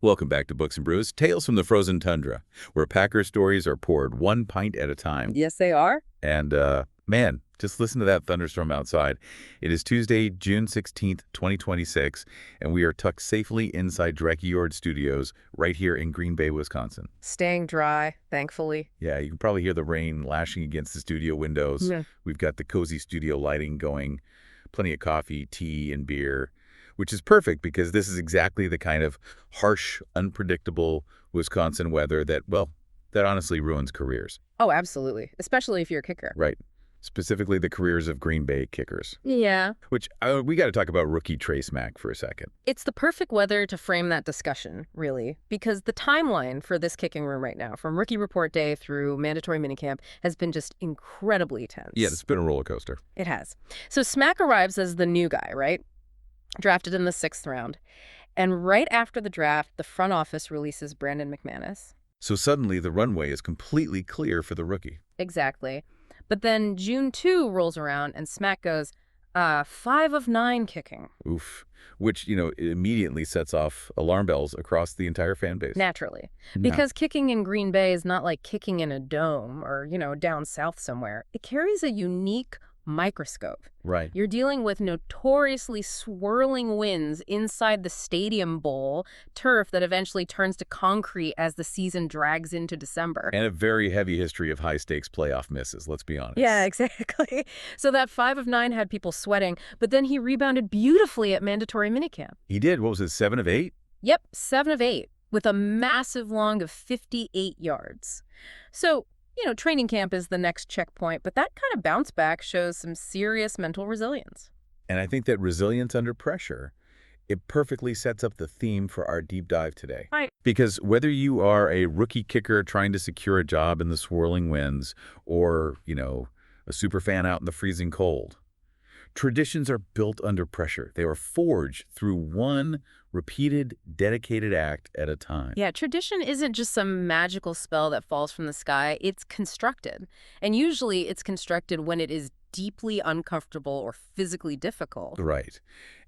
Welcome back to Books and Brews, Tales from the Frozen Tundra, where Packer stories are poured one pint at a time. Yes, they are. And, man, just listen to that thunderstorm outside. It is Tuesday, June 16th, 2026, and we are tucked safely inside Dreckjord Studios right here in Green Bay, Wisconsin. Staying dry, thankfully. Yeah, you can probably hear the rain lashing against the studio windows. Yeah. We've got the cozy studio lighting going, plenty of coffee, tea, and beer, which is perfect because this is exactly the kind of harsh, unpredictable Wisconsin weather that, well, that honestly ruins careers. Oh, absolutely. Especially if you're a kicker. Right. Specifically the careers of Green Bay kickers. Yeah. Which, we got to talk about rookie Trace Mack for a second. It's the perfect weather to frame that discussion, really, because the timeline for this kicking room right now, from rookie report day through mandatory minicamp, has been just incredibly tense. Yeah, it's been a roller coaster. It has. So Smack arrives as the new guy, right? Drafted in the 6th round. And right after the draft, the front office releases Brandon McManus. So suddenly the runway is completely clear for the rookie. Exactly. But then June 2 rolls around and Smack goes, 5 of 9 kicking. Oof. Which, immediately sets off alarm bells across the entire fan base. Naturally. Because kicking in Green Bay is not like kicking in a dome or, down south somewhere. It carries a unique microscope. Right. You're dealing with notoriously swirling winds inside the stadium bowl turf that eventually turns to concrete as the season drags into December. And a very heavy history of high-stakes playoff misses, let's be honest. Yeah, exactly. So that 5 of 9 had people sweating, but then he rebounded beautifully at mandatory minicamp. He did. What was it, 7 of 8? Yep, 7 of 8, with a massive long of 58 yards. So, training camp is the next checkpoint, but that kind of bounce back shows some serious mental resilience. And I think that resilience under pressure, it perfectly sets up the theme for our deep dive today. Right. Because whether you are a rookie kicker trying to secure a job in the swirling winds or, a super fan out in the freezing cold, traditions are built under pressure. They are forged through one repeated, dedicated act at a time. Yeah, tradition isn't just some magical spell that falls from the sky. It's constructed. And usually it's constructed when it is deeply uncomfortable or physically difficult. Right.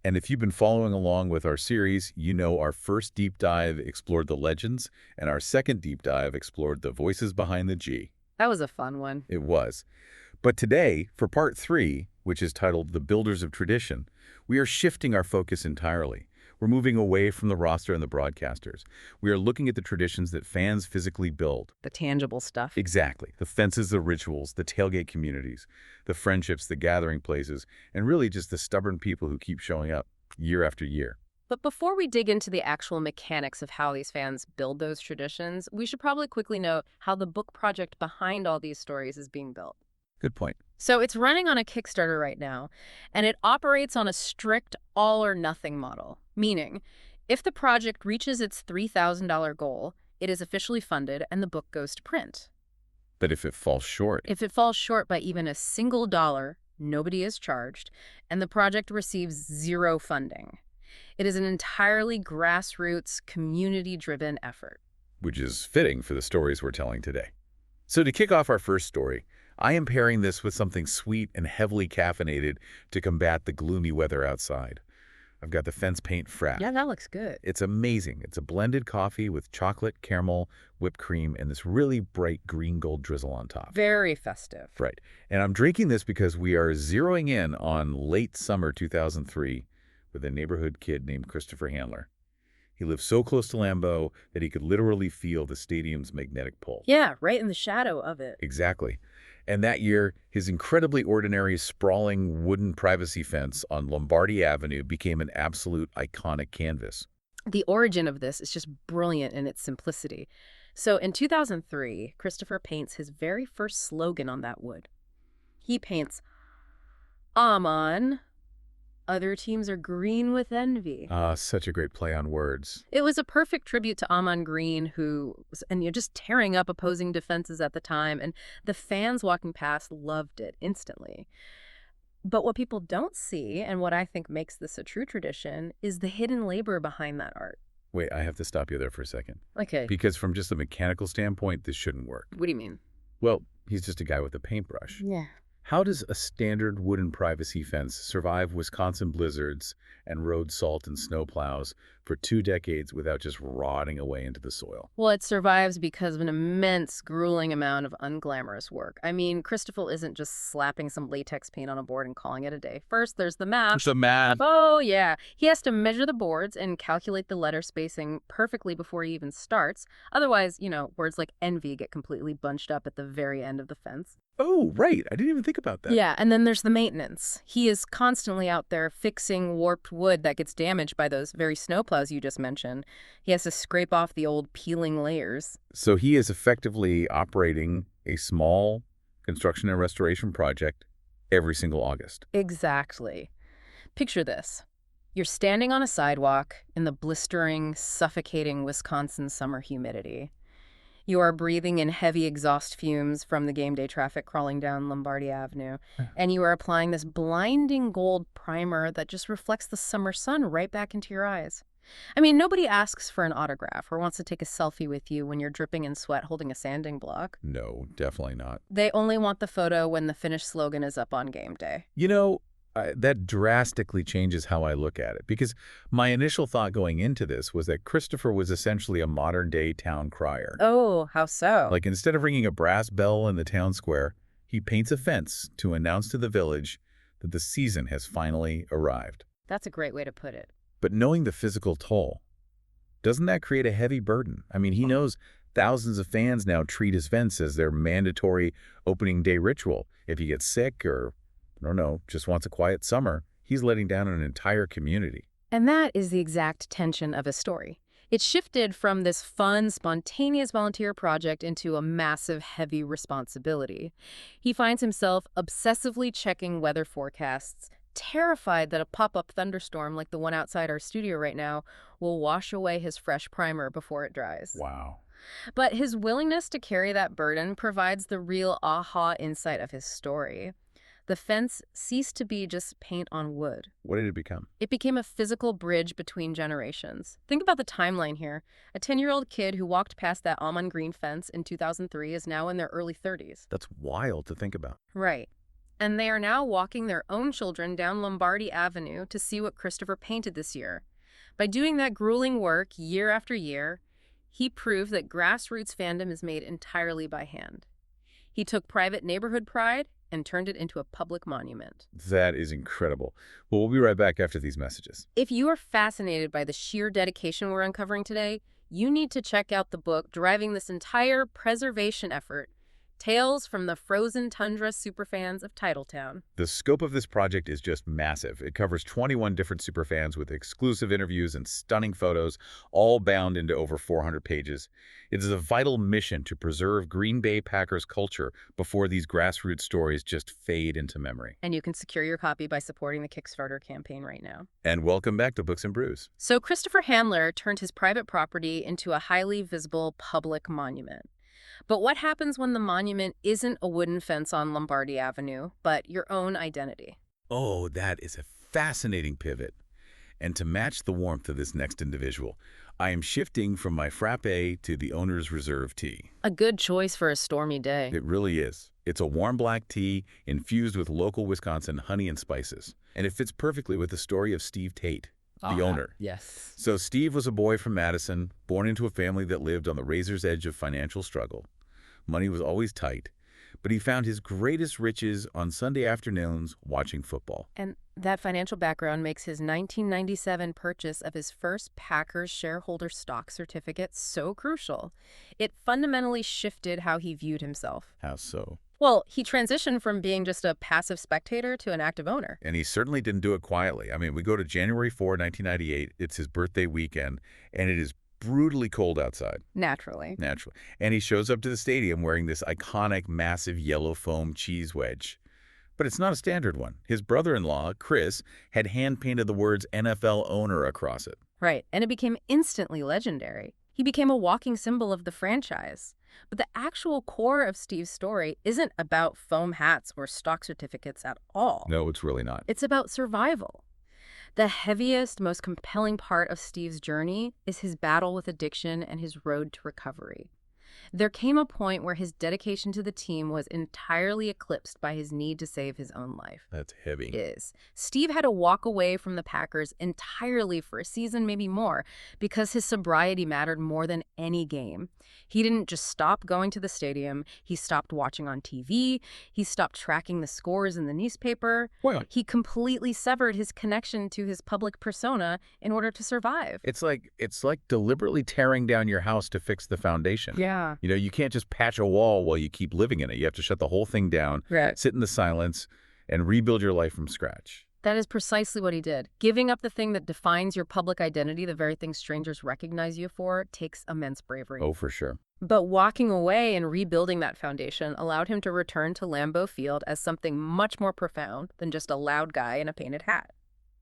And if you've been following along with our series, our first deep dive explored the legends, and our second deep dive explored the voices behind the G. That was a fun one. It was. But today, for part 3, which is titled The Builders of Tradition, we are shifting our focus entirely. We're moving away from the roster and the broadcasters. We are looking at the traditions that fans physically build. The tangible stuff. Exactly. The fences, the rituals, the tailgate communities, the friendships, the gathering places, and really just the stubborn people who keep showing up year after year. But before we dig into the actual mechanics of how these fans build those traditions, we should probably quickly note how the book project behind all these stories is being built. Good point. So it's running on a Kickstarter right now, and it operates on a strict all-or-nothing model, meaning if the project reaches its $3,000 goal, it is officially funded and the book goes to print. But if it falls short? If it falls short by even a single dollar, nobody is charged, and the project receives 0 funding. It is an entirely grassroots, community-driven effort. Which is fitting for the stories we're telling today. So to kick off our first story, I am pairing this with something sweet and heavily caffeinated to combat the gloomy weather outside. I've got the Fence Paint Frappe. Yeah, that looks good. It's amazing. It's a blended coffee with chocolate, caramel, whipped cream, and this really bright green gold drizzle on top. Very festive. Right. And I'm drinking this because we are zeroing in on late summer 2003 with a neighborhood kid named Christopher Handler. He lived so close to Lambeau that he could literally feel the stadium's magnetic pull. Yeah, right in the shadow of it. Exactly. And that year, his incredibly ordinary, sprawling wooden privacy fence on Lombardy Avenue became an absolute iconic canvas. The origin of this is just brilliant in its simplicity. So in 2003, Christopher paints his very first slogan on that wood. He paints, "Amon, other teams are green with envy." Such a great play on words. It was a perfect tribute to Amon Green, who was just tearing up opposing defenses at the time, and the fans walking past loved it instantly. But what people don't see, and what I think makes this a true tradition, is the hidden labor behind that art. Wait, I have to stop you there for a second. Okay. Because from just a mechanical standpoint, this shouldn't work. What do you mean? Well, he's just a guy with a paintbrush. Yeah. How does a standard wooden privacy fence survive Wisconsin blizzards and road salt and snow plows for 2 decades without just rotting away into the soil. Well, it survives because of an immense, grueling amount of unglamorous work. I mean, Christopher isn't just slapping some latex paint on a board and calling it a day. First, there's the math. The math. Oh, yeah. He has to measure the boards and calculate the letter spacing perfectly before he even starts. Otherwise, words like envy get completely bunched up at the very end of the fence. Oh, right. I didn't even think about that. Yeah, and then there's the maintenance. He is constantly out there fixing warped wood that gets damaged by those very snowplows you just mentioned. He has to scrape off the old peeling layers. So he is effectively operating a small construction and restoration project every single August. Exactly. Picture this. You're standing on a sidewalk in the blistering, suffocating Wisconsin summer humidity. You are breathing in heavy exhaust fumes from the game day traffic crawling down Lombardy Avenue, and you are applying this blinding gold primer that just reflects the summer sun right back into your eyes. I mean, nobody asks for an autograph or wants to take a selfie with you when you're dripping in sweat holding a sanding block. No, definitely not. They only want the photo when the finished slogan is up on game day. That drastically changes how I look at it, because my initial thought going into this was that Christopher was essentially a modern-day town crier. Oh, how so? Like, instead of ringing a brass bell in the town square, he paints a fence to announce to the village that the season has finally arrived. That's a great way to put it. But knowing the physical toll, doesn't that create a heavy burden? I mean, he knows thousands of fans now treat his fence as their mandatory opening day ritual. If he gets sick or I don't know, just wants a quiet summer, he's letting down an entire community. And that is the exact tension of his story. It shifted from this fun, spontaneous volunteer project into a massive, heavy responsibility. He finds himself obsessively checking weather forecasts, terrified that a pop-up thunderstorm like the one outside our studio right now will wash away his fresh primer before it dries. Wow. But his willingness to carry that burden provides the real aha insight of his story. The fence ceased to be just paint on wood. What did it become? It became a physical bridge between generations. Think about the timeline here. A 10-year-old kid who walked past that almond green fence in 2003 is now in their early 30s. That's wild to think about. Right. And they are now walking their own children down Lombardy Avenue to see what Christopher painted this year. By doing that grueling work year after year, he proved that grassroots fandom is made entirely by hand. He took private neighborhood pride and turned it into a public monument. That is incredible. Well, we'll be right back after these messages. If you are fascinated by the sheer dedication we're uncovering today, you need to check out the book driving this entire preservation effort, Tales from the Frozen Tundra Superfans of Titletown. The scope of this project is just massive. It covers 21 different superfans with exclusive interviews and stunning photos, all bound into over 400 pages. It is a vital mission to preserve Green Bay Packers culture before these grassroots stories just fade into memory. And you can secure your copy by supporting the Kickstarter campaign right now. And welcome back to Books and Brews. So Christopher Handler turned his private property into a highly visible public monument. But what happens when the monument isn't a wooden fence on Lombardy Avenue, but your own identity? Oh, that is a fascinating pivot. And to match the warmth of this next individual, I am shifting from my frappe to the owner's reserve tea. A good choice for a stormy day. It really is. It's a warm black tea infused with local Wisconsin honey and spices. And it fits perfectly with the story of Steve Tate, the owner. Yes. So Steve was a boy from Madison, born into a family that lived on the razor's edge of financial struggle. Money was always tight, but he found his greatest riches on Sunday afternoons watching football. And that financial background makes his 1997 purchase of his first Packers shareholder stock certificate so crucial. It fundamentally shifted how he viewed himself. How so? Well, he transitioned from being just a passive spectator to an active owner. And he certainly didn't do it quietly. I mean, we go to January 4, 1998. It's his birthday weekend, and it is brutally cold outside. Naturally. And he shows up to the stadium wearing this iconic, massive yellow foam cheese wedge. But it's not a standard one. His brother-in-law, Chris, had hand-painted the words NFL owner across it. Right, and it became instantly legendary. He became a walking symbol of the franchise. But the actual core of Steve's story isn't about foam hats or stock certificates at all. No, it's really not. It's about survival. The heaviest, most compelling part of Steve's journey is his battle with addiction and his road to recovery. There came a point where his dedication to the team was entirely eclipsed by his need to save his own life. That's heavy. Is. Steve had to walk away from the Packers entirely for a season, maybe more, because his sobriety mattered more than any game. He didn't just stop going to the stadium. He stopped watching on TV. He stopped tracking the scores in the newspaper. Well, He completely severed his connection to his public persona in order to survive. it's like deliberately tearing down your house to fix the foundation. Yeah. You know, you can't just patch a wall while you keep living in it. You have to shut the whole thing down, Right. sit in the silence, and rebuild your life from scratch. That is precisely what he did. Giving up the thing that defines your public identity, the very thing strangers recognize you for, takes immense bravery. Oh, for sure. But walking away and rebuilding that foundation allowed him to return to Lambeau Field as something much more profound than just a loud guy in a painted hat.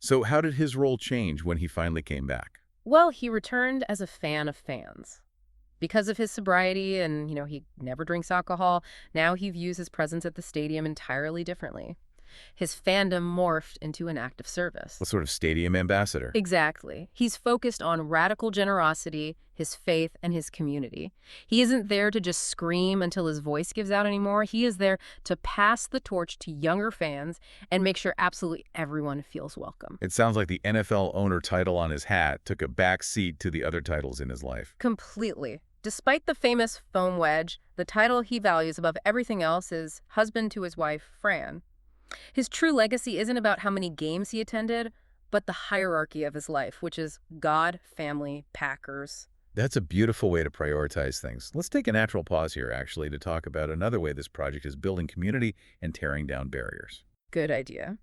So how did his role change when he finally came back? Well, he returned as a fan of fans. Because of his sobriety and, he never drinks alcohol, now he views his presence at the stadium entirely differently. His fandom morphed into an act of service. What sort of stadium ambassador? Exactly. He's focused on radical generosity, his faith, and his community. He isn't there to just scream until his voice gives out anymore. He is there to pass the torch to younger fans and make sure absolutely everyone feels welcome. It sounds like the NFL owner title on his hat took a back seat to the other titles in his life. Completely. Despite the famous foam wedge, the title he values above everything else is husband to his wife, Fran. His true legacy isn't about how many games he attended, but the hierarchy of his life, which is God, family, Packers. That's a beautiful way to prioritize things. Let's take a natural pause here, actually, to talk about another way this project is building community and tearing down barriers. Good idea.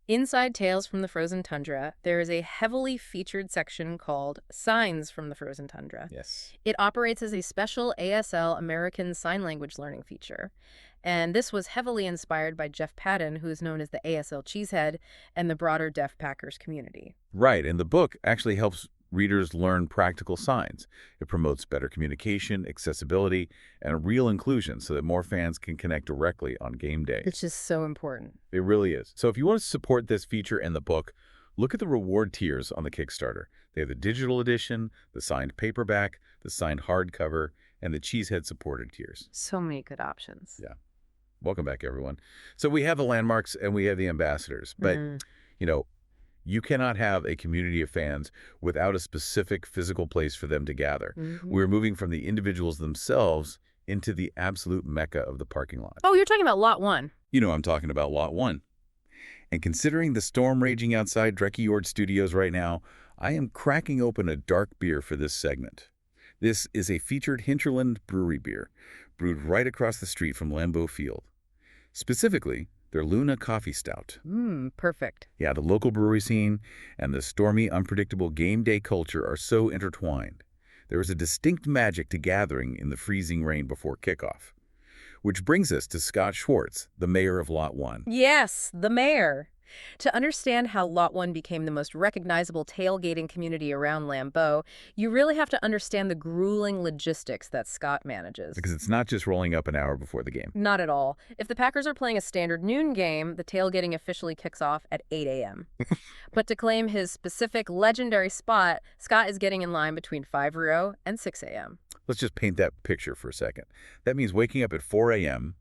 Inside Tales from the Frozen Tundra, there is a heavily featured section called Signs from the Frozen Tundra. Yes. It operates as a special ASL American Sign Language learning feature. And this was heavily inspired by Jeff Patton, who is known as the ASL Cheesehead, and the broader Deaf Packers community. Right, and the book actually helps readers learn practical signs. It promotes better communication, accessibility, and real inclusion so that more fans can connect directly on game day. Which is so important. It really is. So if you want to support this feature and the book, look at the reward tiers on the Kickstarter. They have the digital edition, the signed paperback, the signed hardcover, and the Cheesehead supported tiers. So many good options. Yeah. Welcome back, everyone. So we have the landmarks and we have the ambassadors, but, you cannot have a community of fans without a specific physical place for them to gather. We're moving from the individuals themselves into the absolute mecca of the parking lot. Oh, you're talking about Lot 1. I'm talking about Lot 1. And considering the storm raging outside Dreckyord Studios right now, I am cracking open a dark beer for this segment. This is a featured Hinterland brewery beer, brewed right across the street from Lambeau Field. Specifically, their Luna Coffee Stout. Perfect. Yeah, the local brewery scene and the stormy, unpredictable game day culture are so intertwined. There is a distinct magic to gathering in the freezing rain before kickoff. Which brings us to Scott Schwartz, the mayor of Lot 1. Yes, the mayor. To understand how Lot 1 became the most recognizable tailgating community around Lambeau, you really have to understand the grueling logistics that Scott manages. Because it's not just rolling up an hour before the game. Not at all. If the Packers are playing a standard noon game, the tailgating officially kicks off at 8 a.m. But to claim his specific legendary spot, Scott is getting in line between 5:00 and 6 a.m. Let's just paint that picture for a second. That means waking up at 4 a.m.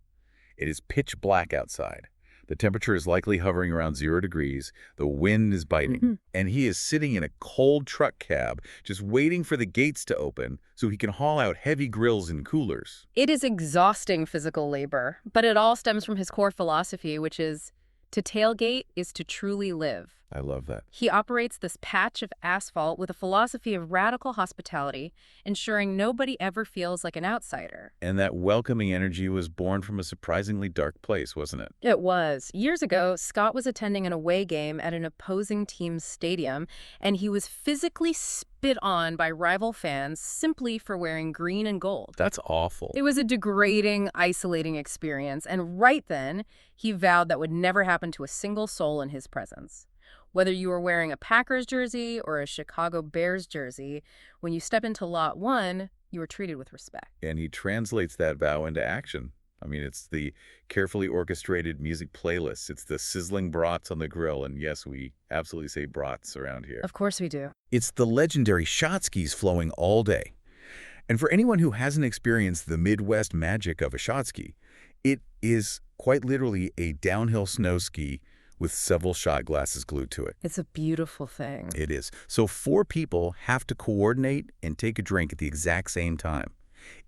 It is pitch black outside. The temperature is likely hovering around 0 degrees. The wind is biting. And he is sitting in a cold truck cab, just waiting for the gates to open so he can haul out heavy grills and coolers. It is exhausting physical labor, but it all stems from his core philosophy, which is to tailgate is to truly live. I love that. He operates this patch of asphalt with a philosophy of radical hospitality, ensuring nobody ever feels like an outsider. And that welcoming energy was born from a surprisingly dark place, wasn't it? It was. Years ago, Scott was attending an away game at an opposing team's stadium, and he was physically spit on by rival fans simply for wearing green and gold. That's awful. It was a degrading, isolating experience, and right then, he vowed that would never happen to a single soul in his presence. Whether you were wearing a Packers jersey or a Chicago Bears jersey, when you step into Lot 1, you were treated with respect. And he translates that vow into action. I mean, it's the carefully orchestrated music playlists. It's the sizzling brats on the grill. And yes, we absolutely say brats around here. Of course we do. It's the legendary shot skis flowing all day. And for anyone who hasn't experienced the Midwest magic of a shot ski, it is quite literally a downhill snow ski with several shot glasses glued to it. It's a beautiful thing. It is. So 4 people have to coordinate and take a drink at the exact same time.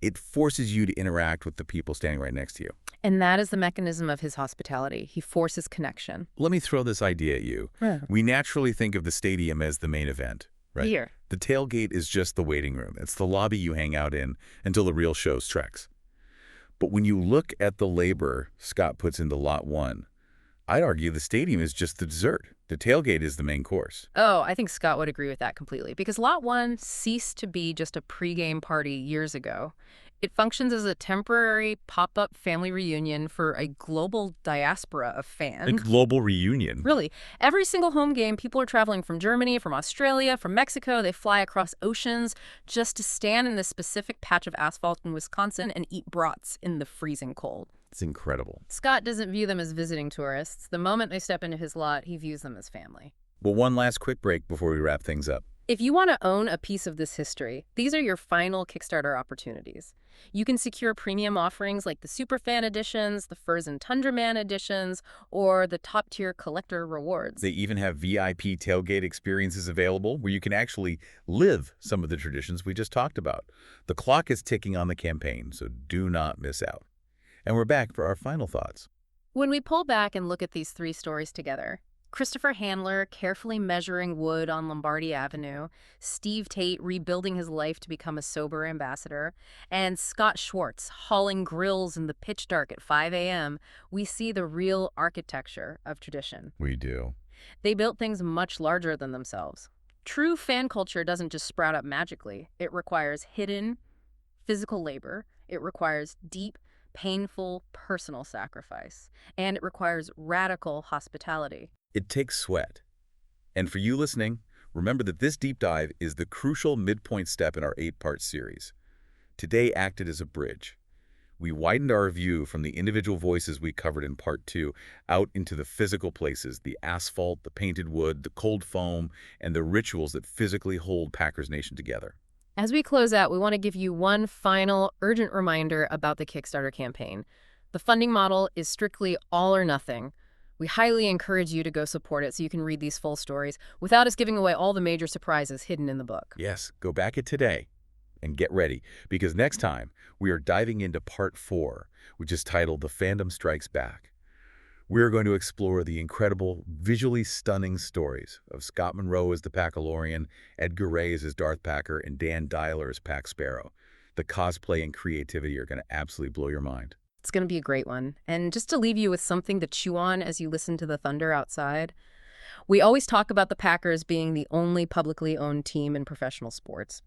It forces you to interact with the people standing right next to you. And that is the mechanism of his hospitality. He forces connection. Let me throw this idea at you. Yeah. We naturally think of the stadium as the main event, right? Here. The tailgate is just the waiting room. It's the lobby you hang out in until the real show strikes. But when you look at the labor Scott puts into Lot 1, I'd argue the stadium is just the dessert. The tailgate is the main course. Oh, I think Scott would agree with that completely, because Lot 1 ceased to be just a pregame party years ago. It functions as a temporary pop-up family reunion for a global diaspora of fans. A global reunion. Really. Every single home game, people are traveling from Germany, from Australia, from Mexico. They fly across oceans just to stand in this specific patch of asphalt in Wisconsin and eat brats in the freezing cold. It's incredible. Scott doesn't view them as visiting tourists. The moment they step into his lot, he views them as family. Well, one last quick break before we wrap things up. If you want to own a piece of this history, these are your final Kickstarter opportunities. You can secure premium offerings like the Superfan editions, the Frozen Tundra Man editions, or the top-tier collector rewards. They even have VIP tailgate experiences available where you can actually live some of the traditions we just talked about. The clock is ticking on the campaign, so do not miss out. And we're back for our final thoughts. When we pull back and look at these 3 stories together, Christopher Handler carefully measuring wood on Lombardy Avenue, Steve Tate rebuilding his life to become a sober ambassador, and Scott Schwartz hauling grills in the pitch dark at 5 a.m., we see the real architecture of tradition. We do. They built things much larger than themselves. True fan culture doesn't just sprout up magically. It requires hidden, physical labor. It requires deep, painful, personal sacrifice. And it requires radical hospitality. It takes sweat. And for you listening, remember that this deep dive is the crucial midpoint step in our 8-part series. Today acted as a bridge. We widened our view from the individual voices we covered in Part 2 out into the physical places, the asphalt, the painted wood, the cold foam, and the rituals that physically hold Packers Nation together. As we close out, we want to give you one final urgent reminder about the Kickstarter campaign. The funding model is strictly all or nothing. We highly encourage you to go support it so you can read these full stories without us giving away all the major surprises hidden in the book. Yes, go back it today and get ready, because next time we are diving into Part 4, which is titled The Fandom Strikes Back. We're going to explore the incredible, visually stunning stories of Scott Monroe as the Packalorian, Edgar Ray as Darth Packer, and Dan Dialer as Pack Sparrow. The cosplay and creativity are going to absolutely blow your mind. It's going to be a great one. And just to leave you with something to chew on as you listen to the thunder outside, we always talk about the Packers being the only publicly owned team in professional sports.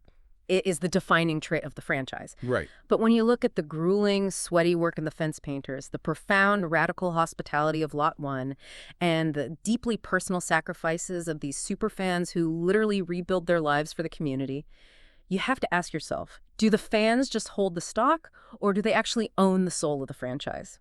It is the defining trait of the franchise. Right. But when you look at the grueling, sweaty work of the fence painters, the profound, radical hospitality of Lot 1, and the deeply personal sacrifices of these superfans who literally rebuild their lives for the community, you have to ask yourself, do the fans just hold the stock, or do they actually own the soul of the franchise?